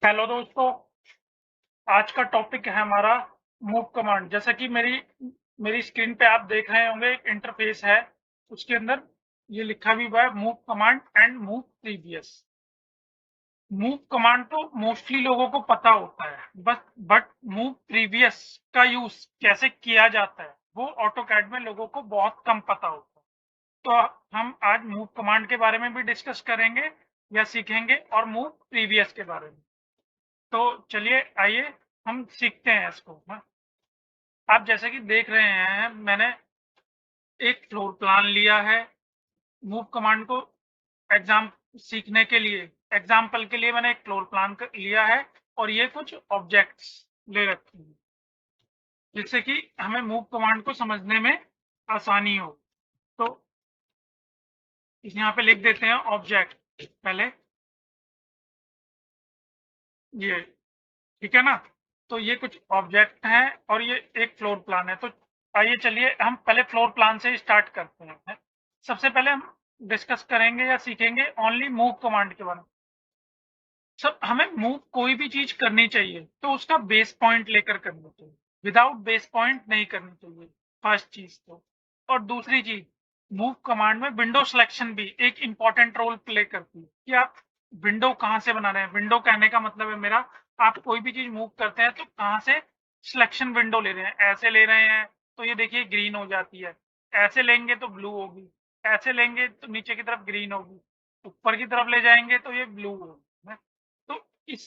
Hello दोस्तों। आज का टॉपिक है हमारा मूव कमांड। जैसा कि मेरी स्क्रीन पे आप देख रहे होंगे, एक इंटरफेस है, उसके अंदर ये लिखा भी हुआ है move command and move previous. Move command तो मोस्टली लोगों को पता होता है, बट मूव प्रीवियस का यूज कैसे किया जाता है वो ऑटोकैड में लोगों को बहुत कम पता होता है। तो हम आज मूव कमांड के बारे में भी डिस्कस करेंगे या सीखेंगे, और मूव प्रीवियस के बारे में। तो चलिए आइए हम सीखते हैं इसको। आप जैसे कि देख रहे हैं, मैंने एक फ्लोर प्लान लिया है। मूव कमांड को एग्जाम सीखने के लिए, एग्जाम्पल के लिए मैंने एक फ्लोर प्लान लिया है, और ये कुछ ऑब्जेक्ट्स ले रखे हैं जिससे कि हमें मूव कमांड को समझने में आसानी हो। तो इस यहाँ पे लिख देते हैं ऑब्जेक्ट पहले, ये ठीक है ना। तो ये कुछ ऑब्जेक्ट हैं और ये एक फ्लोर प्लान है। तो आइए चलिए हम पहले फ्लोर प्लान से स्टार्ट करते हैं। सबसे पहले हम डिस्कस करेंगे या सीखेंगे ओनली मूव कमांड के बारे में। सब हमें मूव कोई भी चीज करनी चाहिए तो उसका बेस पॉइंट लेकर करनी चाहिए, विदाउट बेस पॉइंट नहीं करनी चाहिए, फर्स्ट चीज तो। और दूसरी चीज, मूव कमांड में विंडो सिलेक्शन भी एक इंपॉर्टेंट रोल प्ले करती है कि आप विंडो कहाँ से बना रहे हैं। विंडो कहने का मतलब है मेरा, आप कोई भी चीज मूव करते हैं तो कहाँ से सिलेक्शन विंडो ले रहे हैं। ऐसे ले रहे हैं तो ये देखिए ग्रीन हो जाती है, ऐसे लेंगे तो ब्लू होगी, ऐसे लेंगे तो नीचे की तरफ ग्रीन होगी, ऊपर की तरफ ले जाएंगे तो ये ब्लू होगी। तो इस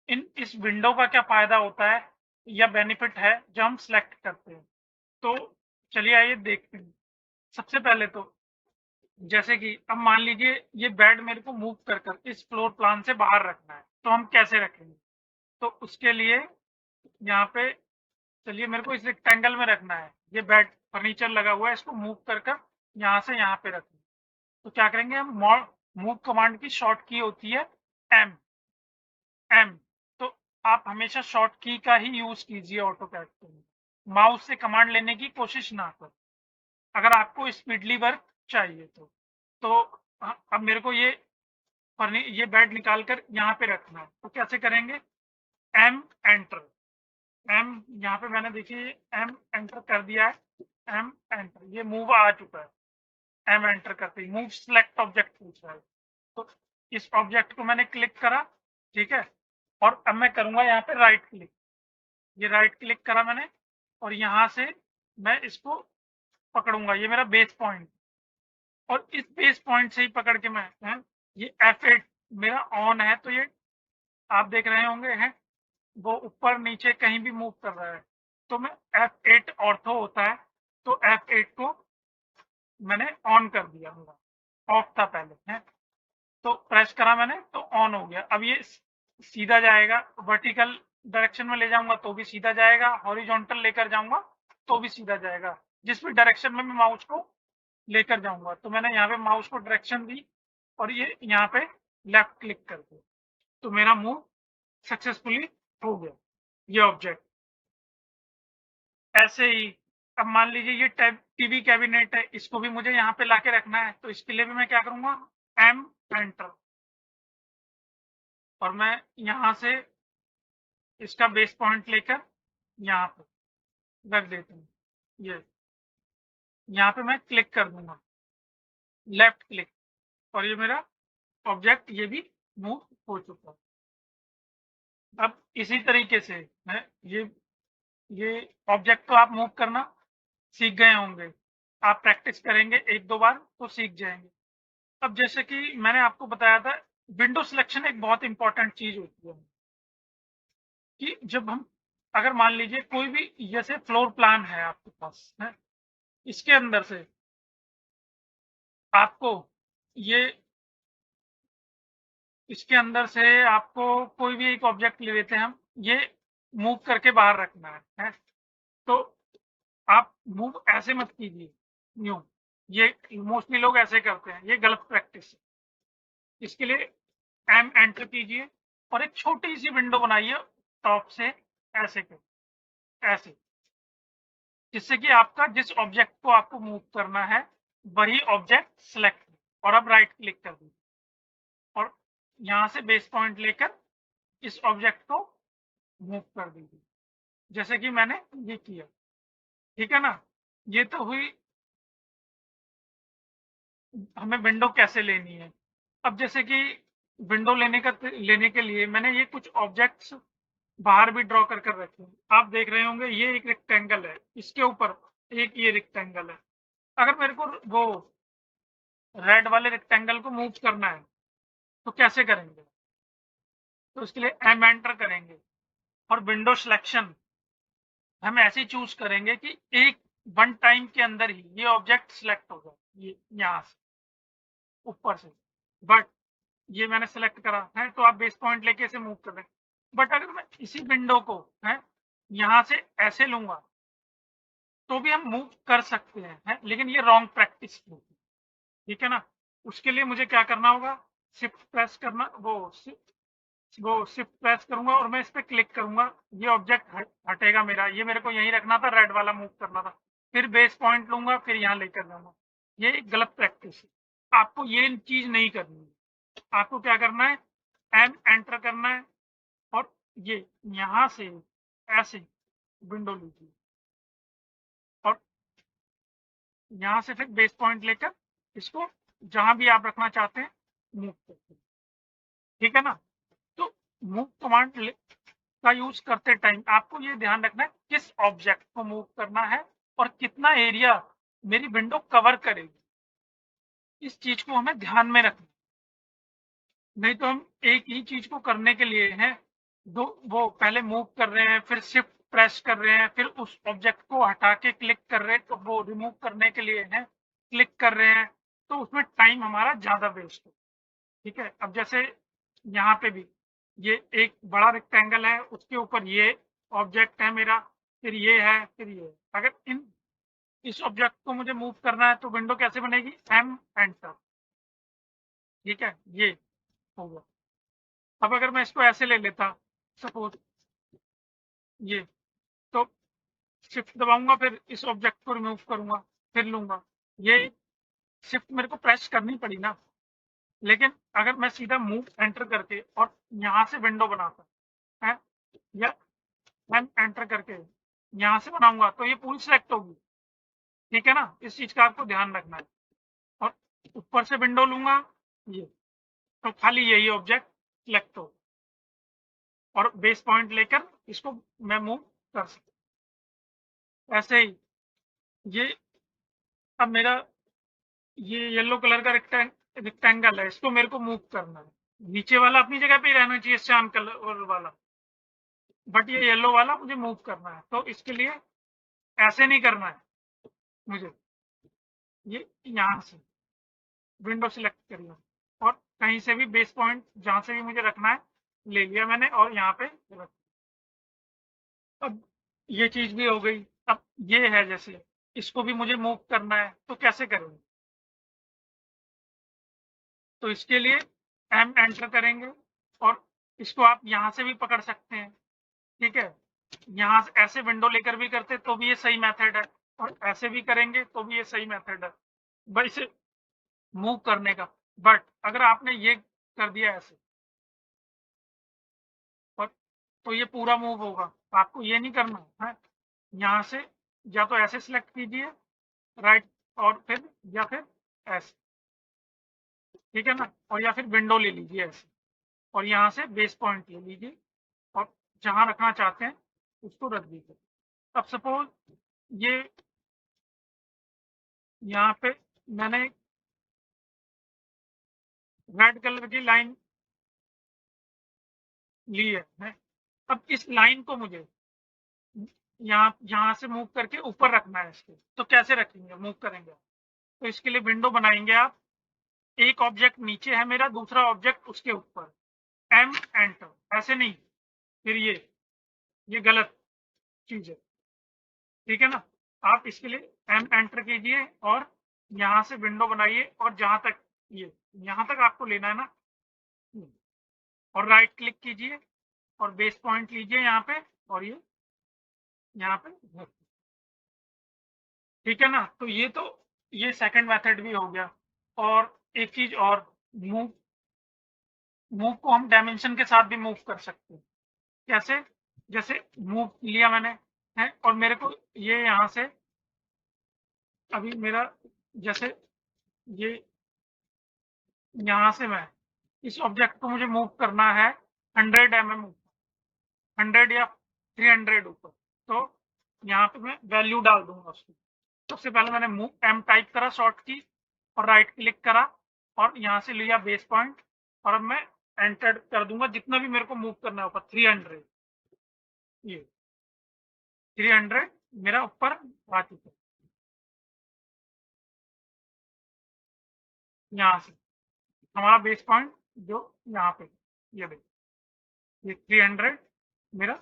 इस विंडो का क्या फायदा होता है या बेनिफिट है जो हम सिलेक्ट करते हैं। तो चलिए आइए देखते हैं। सबसे पहले तो जैसे कि अब मान लीजिए ये बेड मेरे को मूव कर कर इस फ्लोर प्लान से बाहर रखना है, तो हम कैसे रखेंगे। तो उसके लिए यहाँ पे, चलिए मेरे को इस रेक्टेंगल में रखना है, ये बेड फर्नीचर लगा हुआ है, इसको मूव कर कर यहाँ से यहाँ पे रखेंगे। तो क्या करेंगे हम, मूव कमांड की शॉर्ट की होती है एम। एम, तो आप हमेशा शॉर्ट की का ही यूज कीजिए ऑटोकैड में, माउस से कमांड लेने की कोशिश ना करें अगर आपको स्पीडली वर्क चाहिए तो अब मेरे को ये बेड निकाल कर यहाँ पे रखना है, तो कैसे करेंगे, एम एंटर। एम यहाँ पे मैंने देखिए एम एंटर कर दिया है, एम एंटर, ये मूव आ चुका है। एम एंटर करते ही मूव सिलेक्ट ऑब्जेक्ट पूछ रहा है, तो इस ऑब्जेक्ट को मैंने क्लिक करा, ठीक है। और अब मैं करूंगा यहाँ पे राइट क्लिक, ये राइट क्लिक करा मैंने, और यहाँ से मैं इसको पकड़ूंगा, ये मेरा बेस पॉइंट, और इस बेस पॉइंट से ही पकड़ के मैं ये F8 मेरा ऑन है, तो ये आप देख रहे होंगे है वो ऊपर नीचे कहीं भी मूव कर रहा है। तो मैं F8 ऑर्थो होता है, तो F8 को मैंने ऑन कर दिया, मेरा ऑफ था पहले है, तो प्रेस करा मैंने तो ऑन हो गया। अब ये सीधा जाएगा, वर्टिकल डायरेक्शन में ले जाऊंगा तो भी सीधा जाएगा, हॉरिजॉन्टल लेकर जाऊंगा तो भी सीधा जाएगा, जिस भी डायरेक्शन में मैं माउस को लेकर जाऊंगा। तो मैंने यहाँ पे माउस को डायरेक्शन दी और ये यहाँ पे लेफ्ट क्लिक कर दिया, तो मेरा मूव सक्सेसफुली हो गया ये ऑब्जेक्ट। ऐसे ही अब मान लीजिए ये टीवी कैबिनेट है, इसको भी मुझे यहाँ पे लाके रखना है, तो इसके लिए भी मैं क्या करूंगा, एम एंटर, और मैं यहाँ से इसका बेस पॉइंट लेकर यहाँ पे रख देता हूँ। ये यहाँ पे मैं क्लिक कर दूंगा, लेफ्ट क्लिक, और ये मेरा ऑब्जेक्ट ये भी मूव हो चुका है। अब इसी तरीके से मैं ये ऑब्जेक्ट को आप मूव करना सीख गए होंगे, आप प्रैक्टिस करेंगे एक दो बार तो सीख जाएंगे। अब जैसे कि मैंने आपको बताया था, विंडो सिलेक्शन एक बहुत इंपॉर्टेंट चीज होती है कि जब हम, अगर मान लीजिए कोई भी जैसे फ्लोर प्लान है आपके पास है, इसके अंदर से आपको ये, इसके अंदर से आपको कोई भी एक ऑब्जेक्ट ले लेते हैं हम, ये मूव करके बाहर रखना है, तो आप मूव ऐसे मत कीजिए यूं, ये मोस्टली लोग ऐसे करते हैं, ये गलत प्रैक्टिस है। इसके लिए एम एंटर कीजिए और एक छोटी सी विंडो बनाइए टॉप से, ऐसे कर, ऐसे, जिससे कि आपका जिस ऑब्जेक्ट को आपको मूव करना है वही ऑब्जेक्ट सिलेक्ट, और अब राइट क्लिक कर दीजिए और यहाँ से बेस पॉइंट लेकर इस ऑब्जेक्ट को मूव कर दीजिए, जैसे कि मैंने ये किया। ठीक है ना, ये तो हुई हमें विंडो कैसे लेनी है। अब जैसे कि विंडो लेने के लिए मैंने ये कुछ ऑब्जेक्ट्स बाहर भी ड्रॉ कर कर रखे हैं। आप देख रहे होंगे ये एक रेक्टेंगल है, इसके ऊपर एक ये रेक्टेंगल है। अगर मेरे को वो रेड वाले रेक्टेंगल को मूव करना है तो कैसे करेंगे? तो इसके लिए एम एंटर करेंगे और विंडो सिलेक्शन हम ऐसे चूज करेंगे कि एक वन टाइम के अंदर ही ये ऑब्जेक्ट सिलेक्ट हो जाए, ये यहाँ से ऊपर से। बट ये मैंने सेलेक्ट करा है तो आप बेस पॉइंट लेके इसे मूव कर रहे हैं। बट अगर मैं इसी विंडो को है यहाँ से ऐसे लूंगा तो भी हम मूव कर सकते हैं, है? लेकिन ये रॉन्ग प्रैक्टिस होगी। ठीक है ना, उसके लिए मुझे क्या करना होगा, शिफ्ट प्रेस करना, वो शिफ्ट प्रेस करूंगा और मैं इस पर क्लिक करूंगा, ये ऑब्जेक्ट हटेगा मेरा। ये मेरे को यहीं रखना था, रेड वाला मूव करना था। फिर बेस पॉइंट लूंगा, फिर यहाँ लेकर जाऊंगा। ये एक गलत प्रैक्टिस है, आपको ये चीज नहीं करनी है। आपको क्या करना है, एम एंटर करना है और ये यहाँ से ऐसे विंडो लीजिए और यहाँ से फिर बेस पॉइंट लेकर इसको जहां भी आप रखना चाहते हैं मूव करते हैं। ठीक है ना, तो मूव कमांड का यूज करते टाइम आपको ये ध्यान रखना है किस ऑब्जेक्ट को मूव करना है और कितना एरिया मेरी विंडो कवर करेगी। इस चीज को हमें ध्यान में रखना, नहीं तो हम एक ही चीज को करने के लिए हैं दो, वो पहले मूव कर रहे हैं, फिर शिफ्ट प्रेस कर रहे हैं, फिर उस ऑब्जेक्ट को हटा के क्लिक कर रहे हैं, तो वो रिमूव करने के लिए हैं क्लिक कर रहे हैं, तो उसमें टाइम हमारा ज्यादा वेस्ट है। ठीक है, अब जैसे यहाँ पे भी ये एक बड़ा रेक्टेंगल है, उसके ऊपर ये ऑब्जेक्ट है मेरा, फिर ये है, फिर ये है। अगर इस ऑब्जेक्ट को मुझे मूव करना है तो विंडो कैसे बनेगी, एम एंटर। ठीक है, ये हो गया। अब अगर मैं इसको ऐसे ले लेता सपोज ये, तो शिफ्ट दबाऊंगा, फिर इस ऑब्जेक्ट को रिमूव करूंगा, फिर लूंगा, ये शिफ्ट मेरे को प्रेस करनी पड़ी ना। लेकिन अगर मैं सीधा मूव एंटर करके और यहाँ से विंडो बनाता है या एम एंटर करके यहाँ से बनाऊंगा तो ये पूरी सेलेक्ट होगी। ठीक है ना, इस चीज का आपको ध्यान रखना है। और ऊपर से विंडो लूंगा ये, तो खाली यही ऑब्जेक्ट सिलेक्ट हो और बेस पॉइंट लेकर इसको मैं मूव कर सकता। ऐसे ही ये, अब मेरा ये येलो कलर का रेक्टेंगल है, इसको मेरे को मूव करना है। नीचे वाला अपनी जगह पे ही रहना चाहिए, शाम कलर वाला, बट ये येलो वाला मुझे मूव करना है। तो इसके लिए ऐसे नहीं करना है मुझे, ये यहाँ से विंडो सिलेक्ट करिए और कहीं से भी बेस पॉइंट जहां से भी मुझे रखना है ले लिया मैंने और यहाँ पे रख। अब ये चीज भी हो गई। अब ये है, जैसे इसको भी मुझे मूव करना है तो कैसे करेंगे, तो इसके लिए एम एंटर करेंगे और इसको आप यहाँ से भी पकड़ सकते हैं। ठीक है, यहाँ से ऐसे विंडो लेकर भी करते तो भी ये सही मेथड है, और ऐसे भी करेंगे तो भी ये सही मेथड है भाई इसे मूव करने का। बट अगर आपने ये कर दिया ऐसे और तो ये पूरा मूव होगा, आपको ये नहीं करना है। यहाँ से या तो ऐसे सिलेक्ट कीजिए राइट, और फिर या फिर ऐसे। ठीक है ना, और या फिर विंडो ले लीजिए ऐसे और यहाँ से बेस पॉइंट ले लीजिए और जहां रखना चाहते हैं उसको रख दीजिए। अब सपोज ये यहाँ पे मैंने रेड कलर की लाइन ली है। अब इस लाइन को मुझे यहाँ से मूव करके ऊपर रखना है इसको, तो कैसे रखेंगे, मूव करेंगे? तो इसके लिए विंडो बनाएंगे आप, एक ऑब्जेक्ट नीचे है मेरा, दूसरा ऑब्जेक्ट उसके ऊपर, एम एंटर, ऐसे नहीं, फिर ये गलत चीज है। ठीक है ना, आप इसके लिए एम एंटर कीजिए और यहाँ से विंडो बनाइए और जहां तक ये यहाँ तक आपको लेना है ना, और राइट क्लिक कीजिए और बेस पॉइंट लीजिए यहाँ पे और ये यहाँ पे। ठीक है ना, तो ये सेकंड मेथड भी हो गया। और एक चीज और, मूव मूव को हम डायमेंशन के साथ भी मूव कर सकते हैं। कैसे? जैसे मूव लिया मैंने है और मेरे को ये यहाँ से अभी मेरा जैसे ये यहाँ से मैं इस ऑब्जेक्ट को मुझे मूव करना है 100 mm ऊपर, 100 या 300 ऊपर। तो यहाँ पे मैं वैल्यू डाल दूंगा उसकी। सबसे पहले मैंने मूव एम टाइप करा शॉर्ट की और राइट क्लिक करा और यहाँ से लिया बेस पॉइंट और अब मैं एंटर कर दूंगा जितना भी मेरे को मूव करना है ऊपर 300। ये 300 मेरा ऊपर आ चुका है यहाँ से हमारा बेस पॉइंट जो यहाँ पे ये देखिए, ये 300 मेरा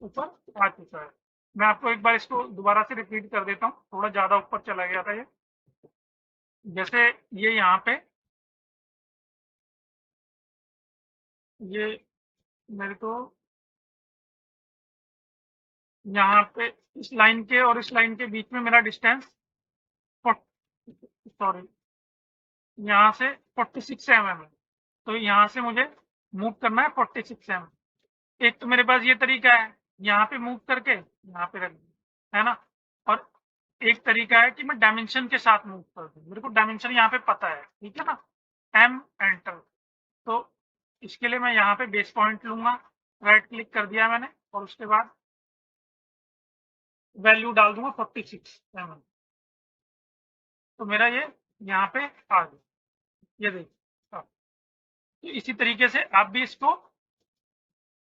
ऊपर आ चुका है। मैं आपको एक बार इसको दोबारा से रिपीट कर देता हूँ, थोड़ा ज्यादा ऊपर चला गया था ये। जैसे ये यहाँ पे ये मेरे को यहाँ पे इस लाइन के और इस लाइन के बीच में मेरा डिस्टेंस सॉरी यहाँ से 46 mm है। तो यहाँ से मुझे मूव करना है 46 mm। एक तो मेरे पास ये तरीका है यहाँ पे मूव करके यहाँ पे रख दूं, है ना। और एक तरीका है कि मैं डायमेंशन के साथ मूव कर दूं, मेरे को डायमेंशन यहाँ पे पता है, ठीक है ना। M enter. तो इसके लिए मैं यहाँ पे बेस पॉइंट लूंगा, राइट क्लिक कर दिया मैंने और उसके बाद वैल्यू डाल दूंगा 46 mm। तो मेरा ये यहाँ पे आ गया, ये देखिए। तो इसी तरीके से आप भी इसको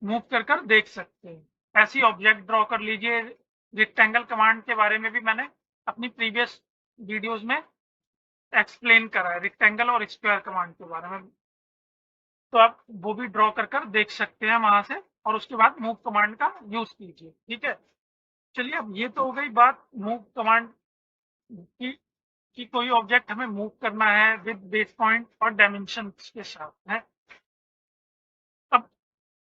मूव कर देख सकते हैं। ऐसी ऑब्जेक्ट ड्रॉ कर लीजिए। रेक्टेंगल कमांड के बारे में भी मैंने अपनी प्रीवियस वीडियोस में एक्सप्लेन करा है, रेक्टेंगल और स्क्वायर कमांड के बारे में। तो आप वो भी ड्रॉ कर देख सकते हैं वहां से और उसके बाद मूव कमांड का यूज कीजिए, ठीक है। चलिए, अब ये तो हो गई बात मूव कमांड की कि कोई ऑब्जेक्ट हमें मूव करना है विद बेस पॉइंट और डायमेंशन के साथ है। अब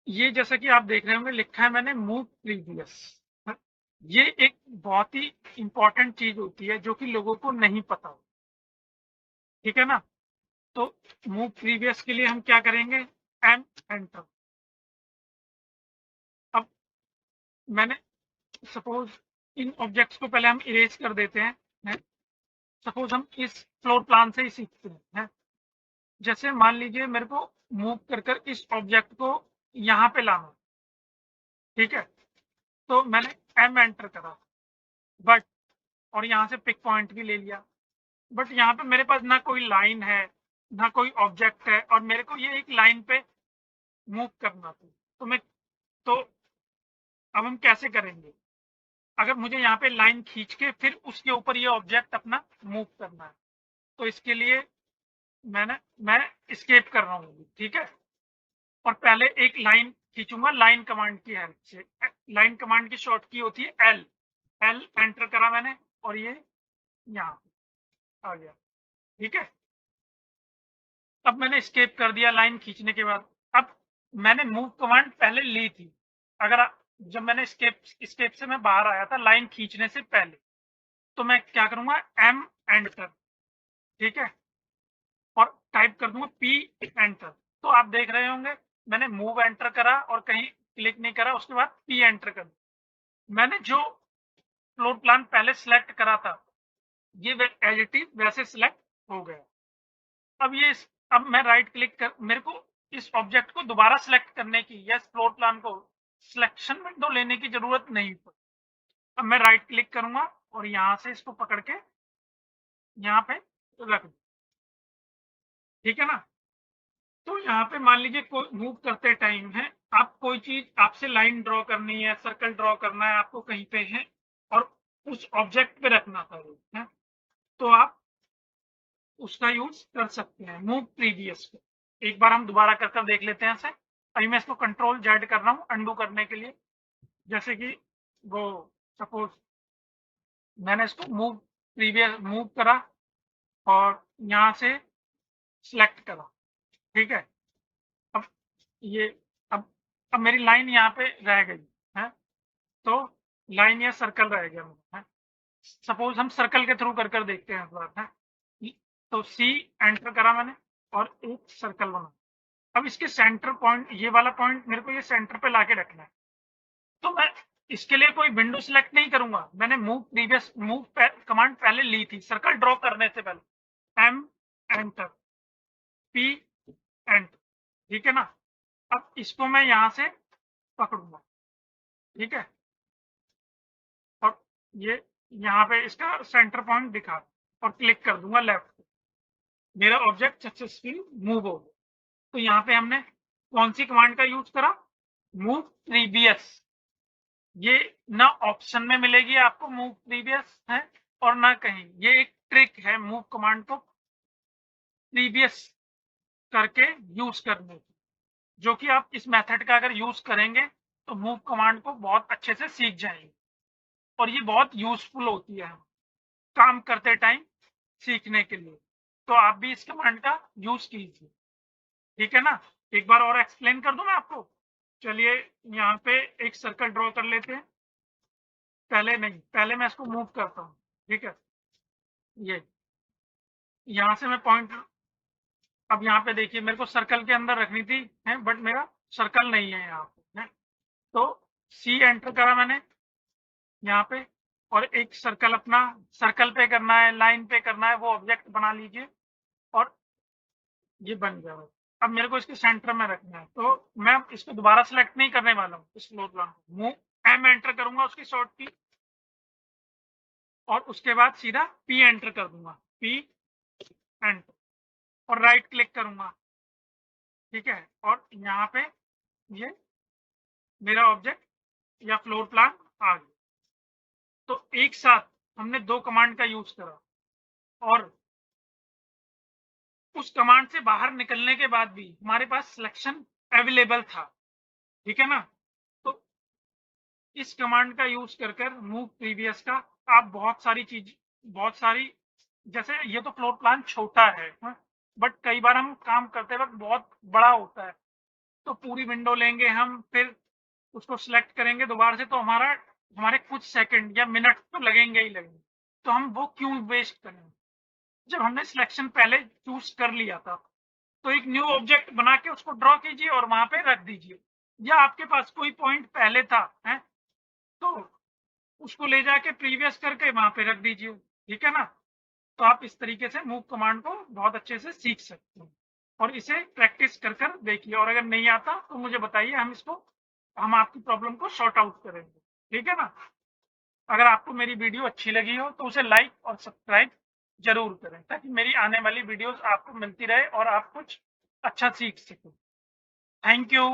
ये जैसा कि आप देख रहे होंगे लिखा है मैंने मूव प्रीवियस। ये एक बहुत ही इंपॉर्टेंट चीज होती है जो कि लोगों को नहीं पता, ठीक है ना। तो मूव प्रीवियस के लिए हम क्या करेंगे, एम एंटर। अब मैंने सपोज इन ऑब्जेक्ट्स को पहले हम इरेज कर देते हैं। सपोज हम इस फ्लोर प्लान से ही सीखते हैं। जैसे मान लीजिए मेरे को मूव कर इस ऑब्जेक्ट को यहाँ पे लाना, ठीक है। तो मैंने एम एंटर करा बट और यहाँ से पिक पॉइंट भी ले लिया, बट यहाँ पे मेरे पास ना कोई लाइन है ना कोई ऑब्जेक्ट है और मेरे को ये एक लाइन पे मूव करना था। तो अब हम कैसे करेंगे, अगर मुझे यहाँ पे लाइन खींच के फिर उसके ऊपर ये ऑब्जेक्ट अपना मूव करना है तो इसके लिए मैं एस्केप कर रहा हूँ, ठीक है। और पहले एक लाइन खींचूंगा लाइन कमांड की हेल्प से। लाइन कमांड की शॉर्ट की होती है एल। एल एंटर करा मैंने और ये यहाँ आ गया, ठीक है। अब मैंने एस्केप कर दिया लाइन खींचने के बाद। अब मैंने मूव कमांड पहले ली थी, अगर जब मैंने एस्केप से मैं बाहर आया था लाइन खींचने से पहले, तो मैं क्या करूंगा एम एंटर, ठीक है, और टाइप कर दूंगा पी एंटर। तो आप देख रहे होंगे मैंने मूव एंटर करा और कहीं क्लिक नहीं करा, उसके बाद पी एंटर कर दिया। मैंने जो फ्लोर प्लान पहले सिलेक्ट करा था ये एज इट इज वैसे सिलेक्ट हो गया। अब ये अब मैं राइट क्लिक कर, मेरे को इस ऑब्जेक्ट को दोबारा सिलेक्ट करने की या फ्लोर प्लान को सिलेक्शन विंडो लेने की जरूरत नहीं पड़ी। अब मैं राइट क्लिक करूंगा और यहां से इसको पकड़ के यहाँ पे रख दूं, ठीक है ना। तो यहाँ पे मान लीजिए कोई मूव करते टाइम है, आप कोई चीज आपसे लाइन ड्रॉ करनी है, सर्कल ड्रॉ करना है आपको कहीं पे है और उस ऑब्जेक्ट पे रखना था है, तो आप उसका यूज कर सकते हैं मूव प्रीवियस को। एक बार हम दोबारा कर देख लेते हैं ऐसे। अभी मैं इसको कंट्रोल जेड कर रहा हूँ अंडू करने के लिए। जैसे कि वो सपोज मैंने इसको मूव प्रीवियस मूव करा और यहाँ से सिलेक्ट करा, ठीक है। अब ये अब अब मेरी लाइन यहाँ पे रह गई है, तो लाइन या सर्कल रह गया मेरा है। सपोज हम सर्कल के थ्रू कर देखते हैं इस बार है। तो सी एंटर करा मैंने और एक सर्कल बना, अब इसके सेंटर पॉइंट, ये वाला पॉइंट मेरे को ये सेंटर पे लाके रखना है। तो मैं इसके लिए कोई विंडो सिलेक्ट नहीं करूंगा, मैंने मूव कमांड पहले ली थी सर्कल ड्रॉ करने से पहले। एम एंटर, पी एंटर, ठीक है ना। अब इसको मैं यहां से पकड़ूंगा, ठीक है, और ये यहाँ पे इसका सेंटर पॉइंट दिखा और क्लिक कर दूंगा लेफ्ट, मेरा ऑब्जेक्ट सक्सेसफुली मूव हो गया। तो यहाँ पे हमने कौन सी कमांड का यूज करा, मूव प्रीवियस। ये ना ऑप्शन में मिलेगी आपको मूव प्रीवियस है, और ना कहीं, ये एक ट्रिक है मूव कमांड को प्रीवियस करके यूज करने की, जो कि आप इस मेथड का अगर यूज करेंगे तो मूव कमांड को बहुत अच्छे से सीख जाएंगे, और ये बहुत यूजफुल होती है काम करते टाइम सीखने के लिए। तो आप भी इस कमांड का यूज कीजिए, ठीक है ना। एक बार और एक्सप्लेन कर दूं मैं आपको। चलिए यहाँ पे एक सर्कल ड्रॉ कर लेते हैं, पहले मैं इसको मूव करता हूँ, ठीक है। ये यहाँ से मैं पॉइंट, अब यहाँ पे देखिए मेरे को सर्कल के अंदर रखनी थी है, बट मेरा सर्कल नहीं है यहाँ पे है। तो सी एंटर करा मैंने यहाँ पे, और एक सर्कल अपना सर्कल पे करना है, लाइन पे करना है, वो ऑब्जेक्ट बना लीजिए और ये बन गया। अब मेरे को इसके सेंटर में रखना है, तो मैं इसको दोबारा सेलेक्ट नहीं करने वाला हूँ इस फ्लोर प्लान को। मूव एम एंटर करूंगा उसकी शॉर्ट की, और उसके बाद सीधा पी एंटर कर दूंगा, पी एंटर, और राइट क्लिक करूंगा, ठीक है। और यहाँ पे ये मेरा ऑब्जेक्ट या फ्लोर प्लान आ गया। तो एक साथ हमने दो कमांड का यूज करा, और उस कमांड से बाहर निकलने के बाद भी हमारे पास सिलेक्शन अवेलेबल था, ठीक है ना। तो इस कमांड का यूज कर मूव प्रीवियस का आप बहुत सारी, जैसे ये तो फ्लोर प्लान छोटा है, बट कई बार हम काम करते वक्त बहुत बड़ा होता है, तो पूरी विंडो लेंगे हम, फिर उसको सिलेक्ट करेंगे दोबारा से, तो हमारे कुछ सेकंड या मिनट तो लगेंगे ही लगेंगे। तो हम वो क्यों वेस्ट करें, जब हमने सिलेक्शन पहले चूज कर लिया था। तो एक न्यू ऑब्जेक्ट बना के उसको ड्रॉ कीजिए और वहां पे रख दीजिए, या आपके पास कोई पॉइंट पहले था है, तो उसको ले जाके प्रीवियस करके वहां पे रख दीजिए, ठीक है ना। तो आप इस तरीके से मूव कमांड को बहुत अच्छे से सीख सकते हैं, और इसे प्रैक्टिस कर देखिए, और अगर नहीं आता तो मुझे बताइए, हम आपकी प्रॉब्लम को सॉर्ट आउट करेंगे, ठीक है ना। अगर आपको मेरी वीडियो अच्छी लगी हो तो उसे लाइक और सब्सक्राइब जरूर करें, ताकि मेरी आने वाली वीडियोस आपको मिलती रहे और आप कुछ अच्छा सीख सकें। Thank you.